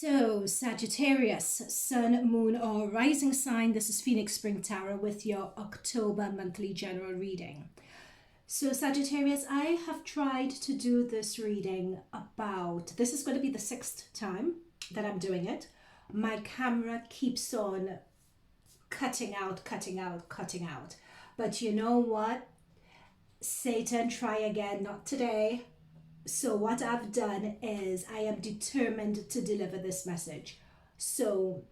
So, Sagittarius, Sun, Moon, or Rising sign, this is Phoenix Spring Tarot with your October monthly general reading. So, Sagittarius, I have tried to do this reading this is going to be the 6th time that I'm doing it. My camera keeps on cutting out. But you know what? Satan, try again, not today. So what I've done is I am determined to deliver this message. So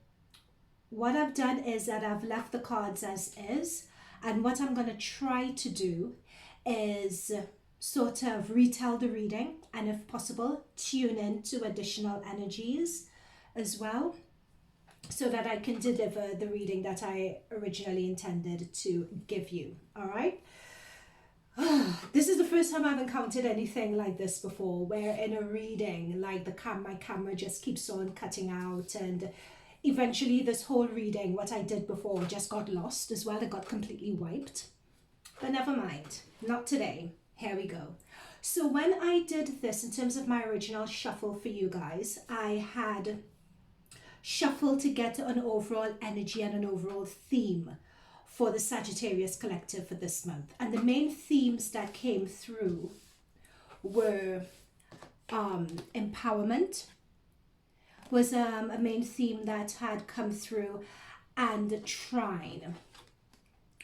what I've done is that I've left the cards as is, and what I'm going to try to do is sort of retell the reading and, if possible, tune in to additional energies as well, so that I can deliver the reading that I originally intended to give you. All right. This is the first time I've encountered anything like this before, where in a reading, like my camera just keeps on cutting out, and eventually this whole reading, what I did before, just got lost as well. It got completely wiped. But never mind, not today. Here we go. So when I did this, in terms of my original shuffle for you guys, I had shuffled to get an overall energy and an overall theme for the Sagittarius collective for this month. And the main themes that came through were empowerment was a main theme that had come through, and trine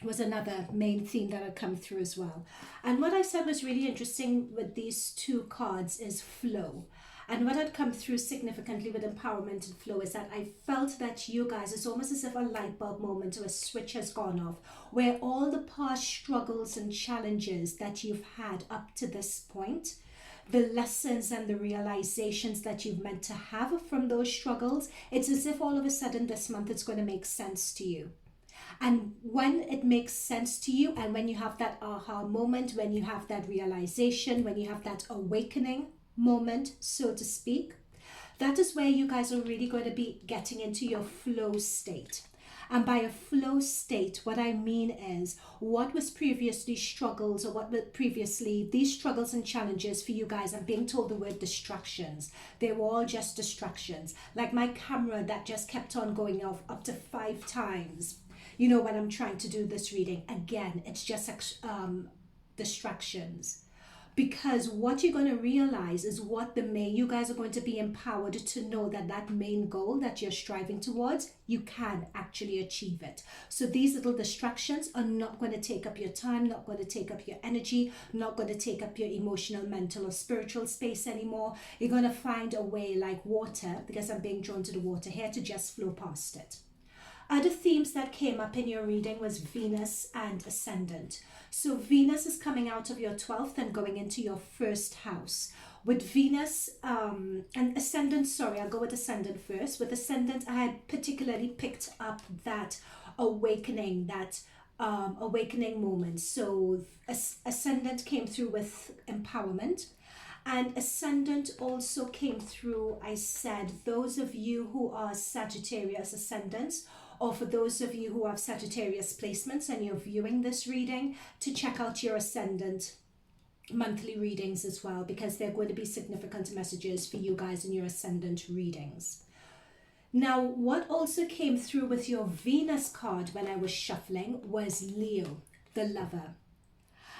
was another main theme that had come through as well. And what I said was really interesting with these two cards is flow. And what had come through significantly with empowerment and flow is that I felt that you guys, it's almost as if a light bulb moment or a switch has gone off, where all the past struggles and challenges that you've had up to this point, the lessons and the realizations that you've meant to have from those struggles, it's as if all of a sudden this month it's going to make sense to you. And when it makes sense to you, and when you have that aha moment, when you have that realization, when you have that awakening moment, so to speak, that is where you guys are really going to be getting into your flow state. And by a flow state, what I mean is what was previously struggles, or what were previously these struggles and challenges for you guys. I'm being told the word distractions. They were all just distractions. Like my camera that just kept on going off up to 5 times. You know, when I'm trying to do this reading, again, it's just distractions. Because what you're going to realize is you guys are going to be empowered to know that that main goal that you're striving towards, you can actually achieve it. So these little distractions are not going to take up your time, not going to take up your energy, not going to take up your emotional, mental, or spiritual space anymore. You're going to find a way, like water, because I'm being drawn to the water here, to just flow past it. Other themes that came up in your reading was Venus and Ascendant. So Venus is coming out of your 12th and going into your 1st house. With Venus and Ascendant, I'll go with Ascendant first. With Ascendant, I had particularly picked up that awakening, awakening moment. So Ascendant came through with empowerment. And Ascendant also came through, I said, those of you who are Sagittarius Ascendants, or for those of you who have Sagittarius placements and you're viewing this reading, to check out your Ascendant monthly readings as well, because they're going to be significant messages for you guys in your Ascendant readings. Now, what also came through with your Venus card when I was shuffling was Leo, the lover.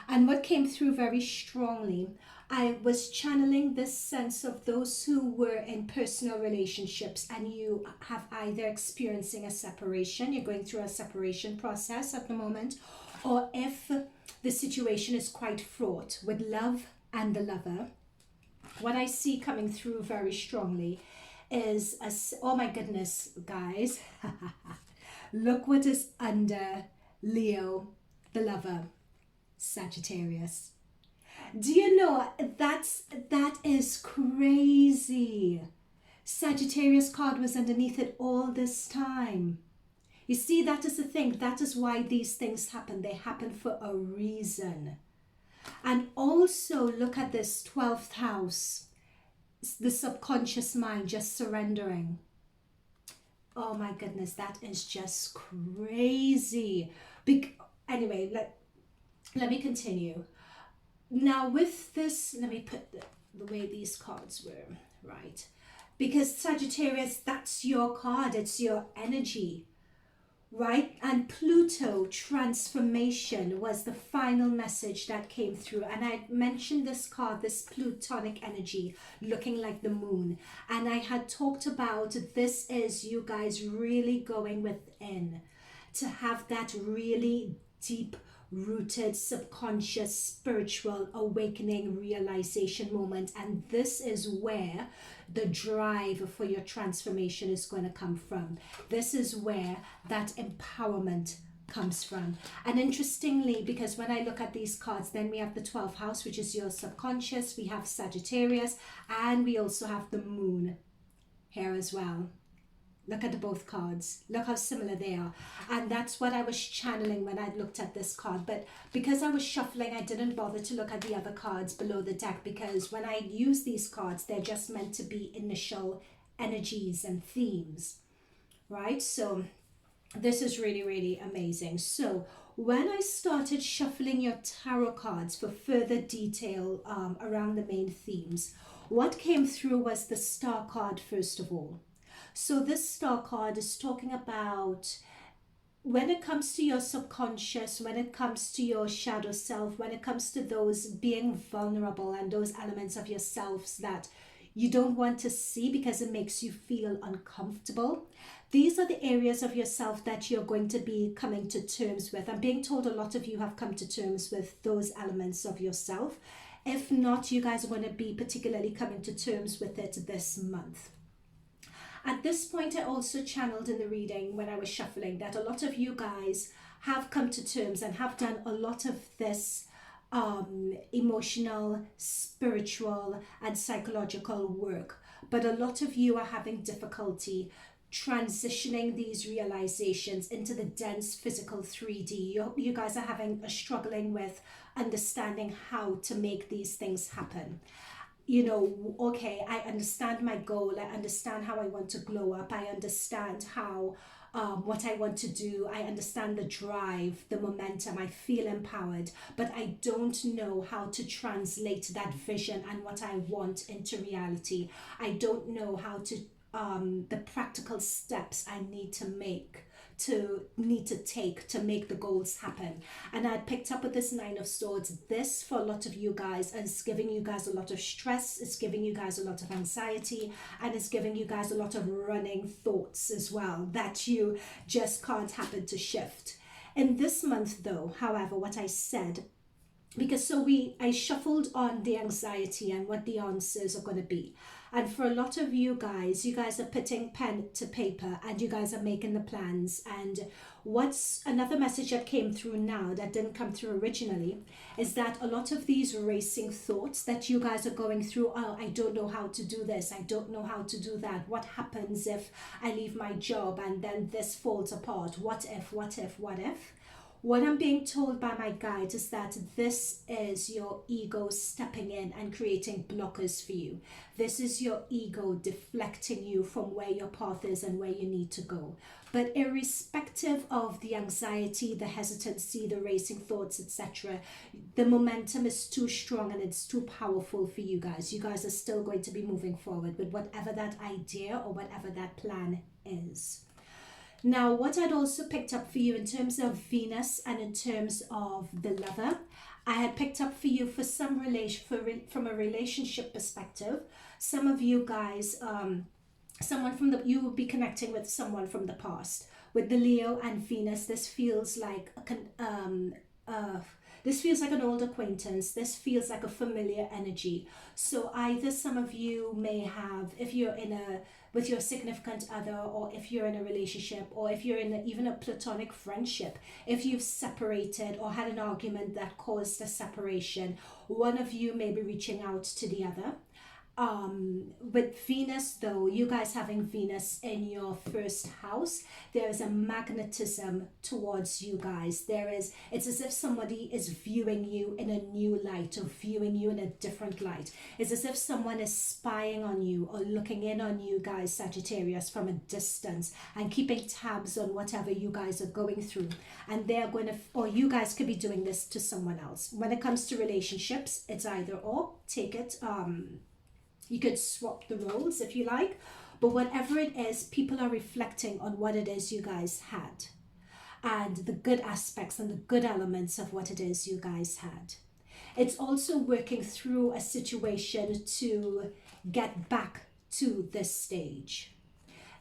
And what came through very strongly, I was channeling this sense of those who were in personal relationships, and you have either experiencing a separation, you're going through a separation process at the moment, or if the situation is quite fraught with love and the lover, what I see coming through very strongly is, oh my goodness, guys, look what is under Leo, the lover, Sagittarius. Do you know that is crazy? Sagittarius card was underneath it all this time. You see, that is the thing. That is why these things happen. They happen for a reason. And also look at this 12th house, the subconscious mind just surrendering. Oh my goodness, that is just crazy. Anyway, let me continue. Now with this, let me put the way these cards were, right? Because Sagittarius, that's your card, it's your energy, right? And Pluto, transformation, was the final message that came through. And I mentioned this card, this plutonic energy, looking like the moon. And I had talked about this is you guys really going within to have that really deep rooted subconscious spiritual awakening realization moment. And this is where the drive for your transformation is going to come from. This is where that empowerment comes from. And interestingly, because when I look at these cards, then we have the 12th house, which is your subconscious, we have Sagittarius, and we also have the moon here as well. Look at both cards. Look how similar they are. And that's what I was channeling when I looked at this card. But because I was shuffling, I didn't bother to look at the other cards below the deck, because when I use these cards, they're just meant to be initial energies and themes, right? So this is really, really amazing. So when I started shuffling your tarot cards for further detail around the main themes, what came through was the Star card first of all. So this Star card is talking about when it comes to your subconscious, when it comes to your shadow self, when it comes to those being vulnerable and those elements of yourselves that you don't want to see because it makes you feel uncomfortable. These are the areas of yourself that you're going to be coming to terms with. I'm being told a lot of you have come to terms with those elements of yourself. If not, you guys are going to be particularly coming to terms with it this month. At this point, I also channeled in the reading when I was shuffling that a lot of you guys have come to terms and have done a lot of this emotional, spiritual, and psychological work. But a lot of you are having difficulty transitioning these realizations into the dense physical 3D. You guys are struggling with understanding how to make these things happen. You know, okay, I understand my goal, I understand how I want to glow up, I understand how what I want to do, I understand the drive, the momentum, I feel empowered, but I don't know how to translate that vision and what I want into reality. I don't know how to the practical steps I need to take to make the goals happen. And I picked up with this Nine of Swords. This, for a lot of you guys, is giving you guys a lot of stress, it's giving you guys a lot of anxiety, and it's giving you guys a lot of running thoughts as well that you just can't happen to shift. In this month though, however, what I said, because I shuffled on the anxiety and what the answers are going to be. And for a lot of you guys are putting pen to paper and you guys are making the plans. And what's another message that came through now that didn't come through originally is that a lot of these racing thoughts that you guys are going through, oh, I don't know how to do this, I don't know how to do that, what happens if I leave my job and then this falls apart, what if? What I'm being told by my guides is that this is your ego stepping in and creating blockers for you. This is your ego deflecting you from where your path is and where you need to go. But irrespective of the anxiety, the hesitancy, the racing thoughts, etc., the momentum is too strong and it's too powerful for you guys. You guys are still going to be moving forward with whatever that idea or whatever that plan is. Now, what I'd also picked up for you in terms of Venus and in terms of the Lover, I had picked up for you for some from a relationship perspective. Some of you guys, you will be connecting with someone from the past. With the Leo and Venus, this feels like an old acquaintance. This feels like a familiar energy. So either some of you may have, if you're with your significant other, or if you're in a relationship, or if you're in even a platonic friendship, if you've separated or had an argument that caused a separation, one of you may be reaching out to the other. With Venus though, you guys having Venus in your first house, there is a magnetism towards you guys. It's as if somebody is viewing you in a new light or viewing you in a different light. It's as if someone is spying on you or looking in on you guys, Sagittarius, from a distance and keeping tabs on whatever you guys are going through. And they're going to, or you guys could be doing this to someone else. When it comes to relationships, it's either or. Take it You could swap the roles if you like, but whatever it is, people are reflecting on what it is you guys had and the good aspects and the good elements of what it is you guys had. It's also working through a situation to get back to this stage.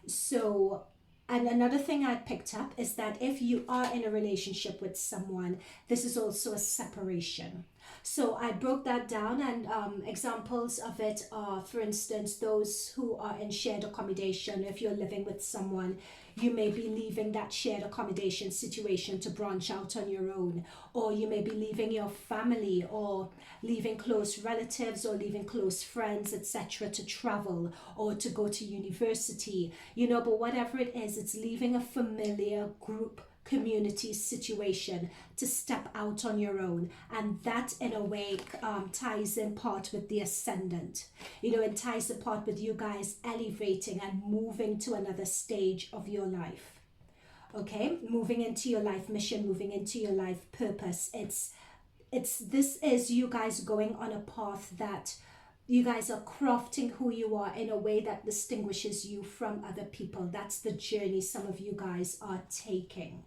So, and another thing I picked up is that if you are in a relationship with someone, this is also a separation. So I broke that down, and examples of it are, for instance, those who are in shared accommodation. If you're living with someone, you may be leaving that shared accommodation situation to branch out on your own, or you may be leaving your family, or leaving close relatives, or leaving close friends, etc., to travel or to go to university, you know. But whatever it is, it's leaving a familiar group, community situation to step out on your own. And that in a way ties in part with the ascendant, you know. It ties in part with you guys elevating and moving to another stage of your life. Okay, moving into your life mission, moving into your life purpose. This is you guys going on a path that you guys are crafting who you are in a way that distinguishes you from other people. That's the journey some of you guys are taking.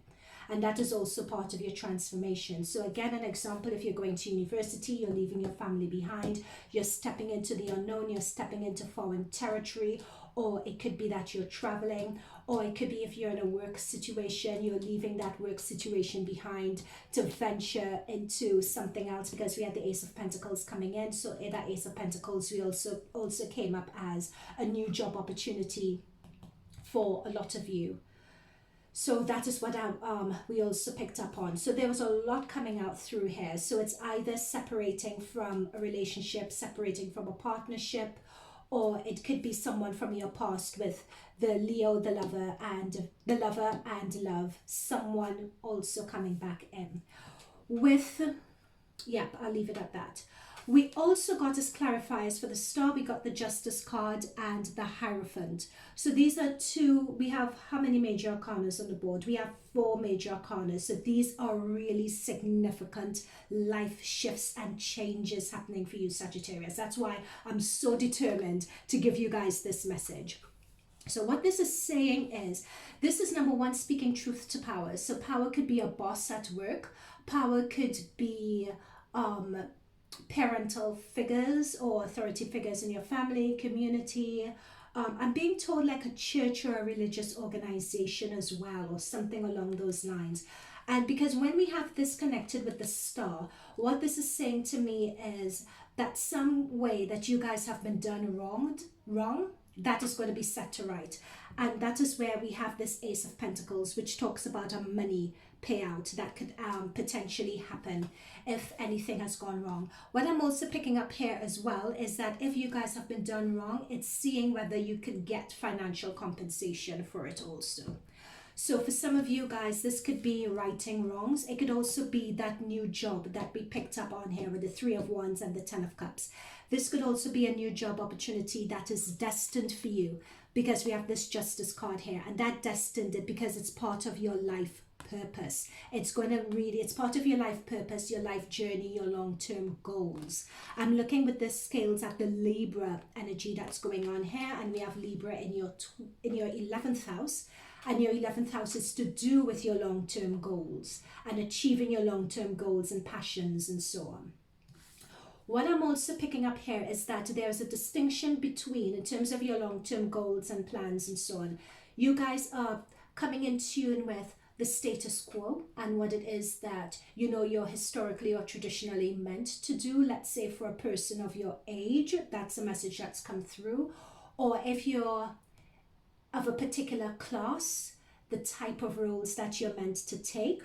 And that is also part of your transformation. So again, an example, if you're going to university, you're leaving your family behind, you're stepping into the unknown, you're stepping into foreign territory, or it could be that you're traveling, or it could be if you're in a work situation, you're leaving that work situation behind to venture into something else, because we had the Ace of Pentacles coming in. So in that Ace of Pentacles, we also came up as a new job opportunity for a lot of you. So that is what we also picked up on. So there was a lot coming out through here. So it's either separating from a relationship, separating from a partnership, or it could be someone from your past with the Leo, the lover and love, someone also coming back in. With, yep, I'll leave it at that. We also got as clarifiers for the star, we got the Justice card and the Hierophant. So these are two, we have how many major arcanas on the board? We have 4 major arcanas. So these are really significant life shifts and changes happening for you, Sagittarius. That's why I'm so determined to give you guys this message. So what this is saying is, this is number 1, speaking truth to power. So power could be a boss at work. Power could be parental figures or authority figures in your family, community. I'm being told like a church or a religious organization as well, or something along those lines. And because when we have this connected with the star, what this is saying to me is that some way that you guys have been done wrong, that is going to be set to right. And that is where we have this Ace of Pentacles, which talks about a money payout that could potentially happen if anything has gone wrong. What I'm also picking up here as well is that if you guys have been done wrong, it's seeing whether you can get financial compensation for it also. So for some of you guys, this could be righting wrongs. It could also be that new job that we picked up on here with the 3 of Wands and the 10 of Cups. This could also be a new job opportunity that is destined for you, because we have this Justice card here, and that destined it because it's part of your life purpose. It's going to really, it's part of your life purpose, your life journey, your long-term goals. I'm looking with the scales at the Libra energy that's going on here, and we have Libra in your 11th house. And your 11th house is to do with your long-term goals and achieving your long-term goals and passions and so on. What I'm also picking up here is that there's a distinction between, in terms of your long-term goals and plans and so on, you guys are coming in tune with the status quo and what it is that, you know, you're historically or traditionally meant to do. Let's say for a person of your age, that's a message that's come through. Or if you're of a particular class, the type of roles that you're meant to take.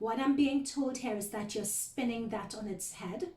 What I'm being told here is that you're spinning that on its head,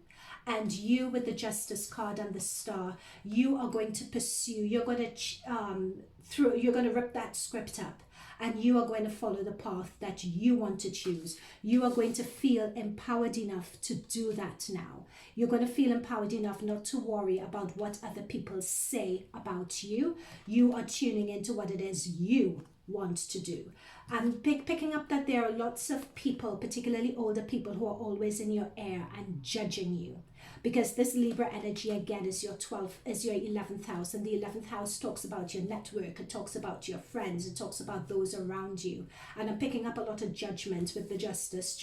and you, with the Justice card and the star, you are going to pursue, you're going to rip that script up, and you are going to follow the path that you want to choose. You are going to feel empowered enough to do that now. You're going to feel empowered enough not to worry about what other people say about you. You are tuning into what it is you want to do. I'm picking up that there are lots of people, particularly older people, who are always in your ear and judging you. because this Libra energy again is your 12th, is your 11th house, and the 11th house talks about your network, it talks about your friends, it talks about those around you. And I'm picking up a lot of judgment with the justice,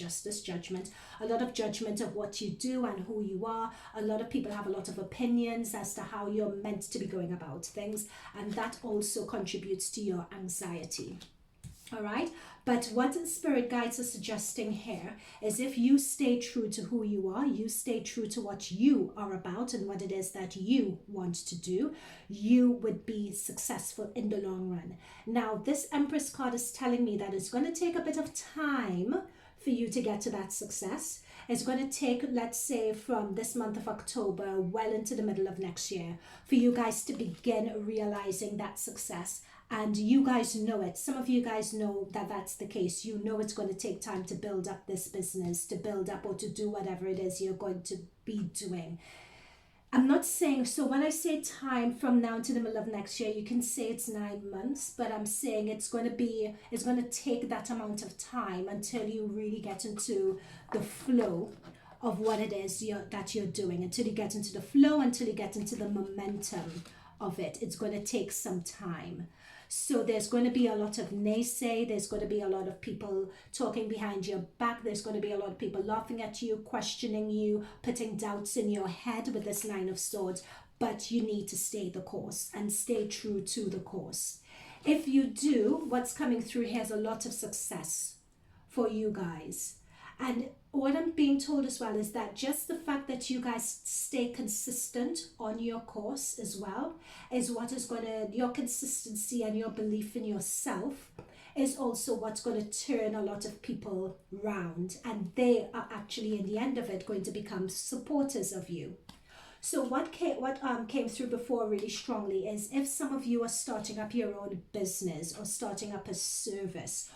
judgment, a lot of judgment of what you do and who you are. A lot of people have a lot of opinions as to how you're meant to be going about things, and that also contributes to your anxiety. All right, but what the spirit guides are suggesting here is if you stay true to who you are, you stay true to what you are about and what it is that you want to do, you would be successful in the long run. Now, this Empress card is telling me that it's going to take a bit of time for you to get to that success. It's going to take, let's say, from this month of October well into the middle of next year for you guys to begin realizing that success. And you guys know it. Some of you guys know that that's the case. You know it's going to take time to build up this business, to build up or to do whatever it is you're going to be doing. I'm not saying, so when I say time from now to the middle of next year, you can say it's 9 months, but I'm saying it's going to take that amount of time until you really get into the flow of what it is that you're doing, until you get into the flow, until you get into the momentum of it. It's going to take some time. So there's going to be a lot of naysay, there's going to be a lot of people talking behind your back, there's going to be a lot of people laughing at you, questioning you, putting doubts in your head with this Nine of Swords, but you need to stay the course and stay true to the course. If you do, what's coming through here is a lot of success for you guys. And what I'm being told as well is that just the fact that you guys stay consistent on your course as well is what is going to, your consistency and your belief in yourself is also what's going to turn a lot of people round, and they are actually in the end of it going to become supporters of you. So what came through before really strongly is if some of you are starting up your own business or starting up a service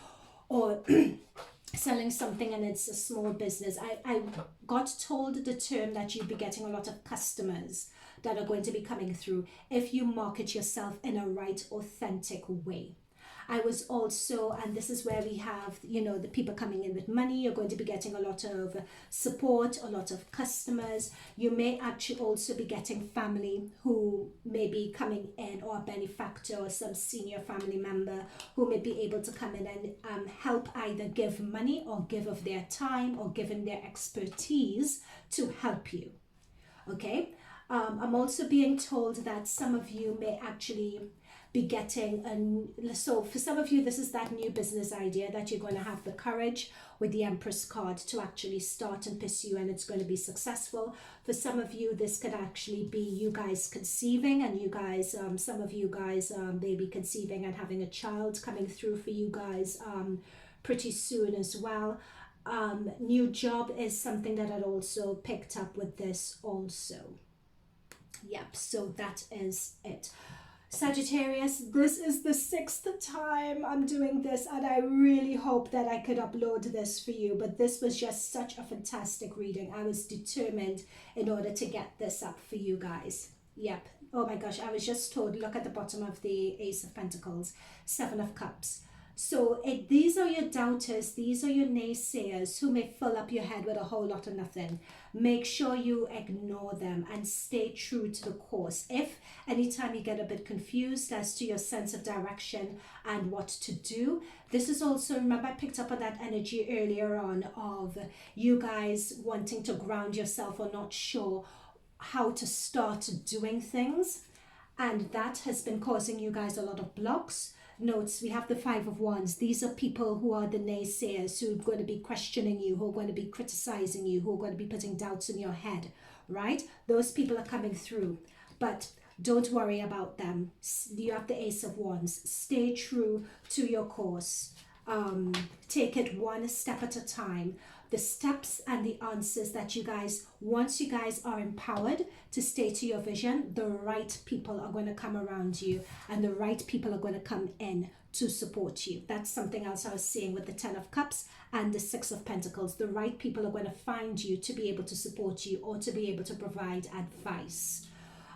or selling something and it's a small business. I got told the term that you'd be getting a lot of customers that are going to be coming through if you market yourself in a right, authentic way. I was also, and this is where we have, you know, the people coming in with money. You're going to be getting a lot of support, a lot of customers. You may actually also be getting family who may be coming in, or a benefactor or some senior family member who may be able to come in and help either give money or give of their time or given their expertise to help you. Okay. I'm also being told that some of you may actually be getting, so for some of you, this is that new business idea that you're going to have the courage with the Empress card to actually start and pursue, and it's going to be successful. For some of you, this could actually be you guys conceiving, and you guys, some of you guys may be conceiving and having a child coming through for you guys pretty soon as well. New job is something that I'd also picked up with this also. Yep, so that is it. Sagittarius, this is the 6th time I'm doing this, and I really hope that I could upload this for you, but this was just such a fantastic reading. I was determined in order to get this up for you guys. Yep. Oh my gosh, I was just told, look at the bottom of the Ace of Pentacles, 7 of Cups. So these are your doubters, these are your naysayers who may fill up your head with a whole lot of nothing. Make sure you ignore them and stay true to the course. If anytime you get a bit confused as to your sense of direction and what to do, this is also, remember I picked up on that energy earlier on of you guys wanting to ground yourself or not sure how to start doing things. And that has been causing you guys a lot of blocks. Notes, we have the 5 of Wands. These are people who are the naysayers, who are going to be questioning you, who are going to be criticizing you, who are going to be putting doubts in your head, right? Those people are coming through, but don't worry about them. You have the Ace of Wands. Stay true to your course. Take it one step at a time. The steps and the answers that you guys, once you guys are empowered to stay to your vision, the right people are going to come around you, and the right people are going to come in to support you. That's something else I was seeing with the 10 of Cups and the 6 of Pentacles. The right people are going to find you to be able to support you or to be able to provide advice.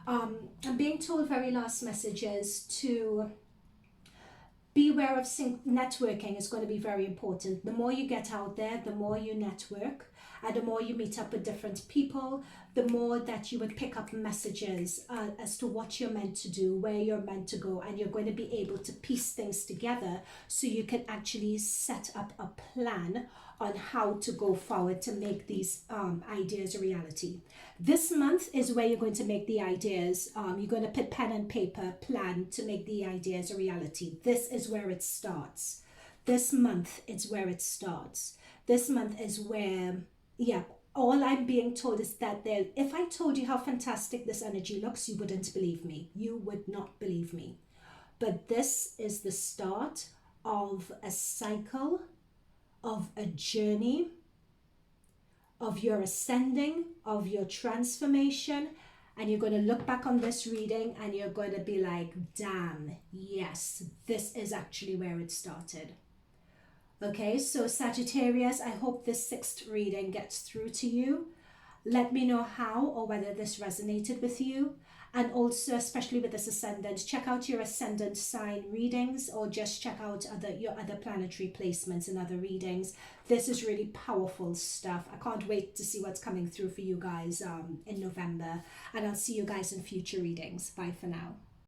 I'm being told very last messages to beware of networking is going to be very important. The more you get out there, the more you network, And the more you meet up with different people, the more that you would pick up messages as to what you're meant to do, where you're meant to go, and you're going to be able to piece things together so you can actually set up a plan on how to go forward to make these ideas a reality. This month is where you're going to make the ideas. You're going to put pen and paper, plan to make the ideas a reality. This is where it starts. This month is where it starts. This month is where, yeah, all I'm being told is that if I told you how fantastic this energy looks, you wouldn't believe me. You would not believe me. But this is the start of a cycle, of a journey, of your ascending, of your transformation. And you're going to look back on this reading and you're going to be like, damn, yes, this is actually where it started. Okay, so Sagittarius, I hope this 6th reading gets through to you. Let me know how or whether this resonated with you. And also, especially with this ascendant, check out your ascendant sign readings, or just check out your other planetary placements and other readings. This is really powerful stuff. I can't wait to see what's coming through for you guys in November. And I'll see you guys in future readings. Bye for now.